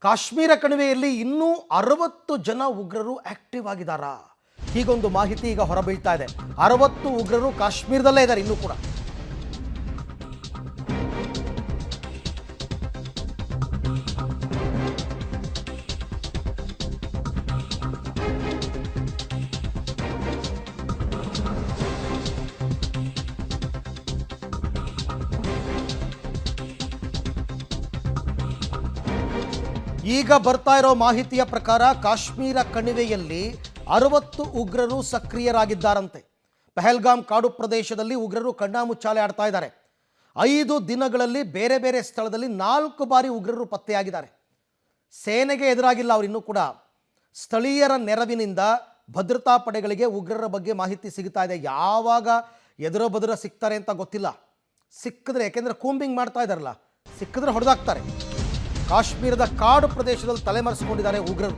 ಕಾಶ್ಮೀರ ಕಣಿವೆಯಲ್ಲಿ ಇನ್ನೂ 60 ಜನ ಉಗ್ರರು ಆಕ್ಟಿವ್ ಆಗಿದ್ದಾರಾ? ಹೀಗೊಂದು ಮಾಹಿತಿ ಈಗ ಹೊರಬೀಳ್ತಾ ಇದೆ. 60 ಉಗ್ರರು ಕಾಶ್ಮೀರದಲ್ಲೇ ಇದ್ದಾರೆ ಇನ್ನೂ ಕೂಡ. ಈಗ ಬರ್ತಾ ಇರೋ ಮಾಹಿತಿಯ ಪ್ರಕಾರ ಕಾಶ್ಮೀರ ಕಣಿವೆಯಲ್ಲಿ 60 ಉಗ್ರರು ಸಕ್ರಿಯರಾಗಿದ್ದಾರಂತೆ. ಪಹಲ್ಗಾಮ್ ಕಾಡು ಪ್ರದೇಶದಲ್ಲಿ ಉಗ್ರರು ಕಣ್ಣಾಮುಚ್ಚಾಲೆ ಆಡ್ತಾ ಇದ್ದಾರೆ. 5 ದಿನಗಳಲ್ಲಿ ಬೇರೆ ಬೇರೆ ಸ್ಥಳದಲ್ಲಿ 4 ಬಾರಿ ಉಗ್ರರು ಪತ್ತೆಯಾಗಿದ್ದಾರೆ. ಸೇನೆಗೆ ಎದುರಾಗಿಲ್ಲ ಅವರು ಇನ್ನೂ ಕೂಡ. ಸ್ಥಳೀಯರ ನೆರವಿನಿಂದ ಭದ್ರತಾ ಪಡೆಗಳಿಗೆ ಉಗ್ರರ ಬಗ್ಗೆ ಮಾಹಿತಿ ಸಿಗ್ತಾ ಇದೆ. ಯಾವಾಗ ಎದುರ ಬದುರ ಸಿಗ್ತಾರೆ ಅಂತ ಗೊತ್ತಿಲ್ಲ. ಸಿಕ್ಕಿದ್ರೆ, ಯಾಕೆಂದರೆ ಕೂಂಬಿಂಗ್ ಮಾಡ್ತಾ ಇದ್ದಾರಲ್ಲ, ಸಿಕ್ಕಿದ್ರೆ ಹೊಡೆದಾಕ್ತಾರೆ. ಕಾಶ್ಮೀರದ ಕಾಡು ಪ್ರದೇಶದಲ್ಲಿ ತಲೆಮರೆಸಿಕೊಂಡಿದ್ದಾರೆ ಉಗ್ರರು.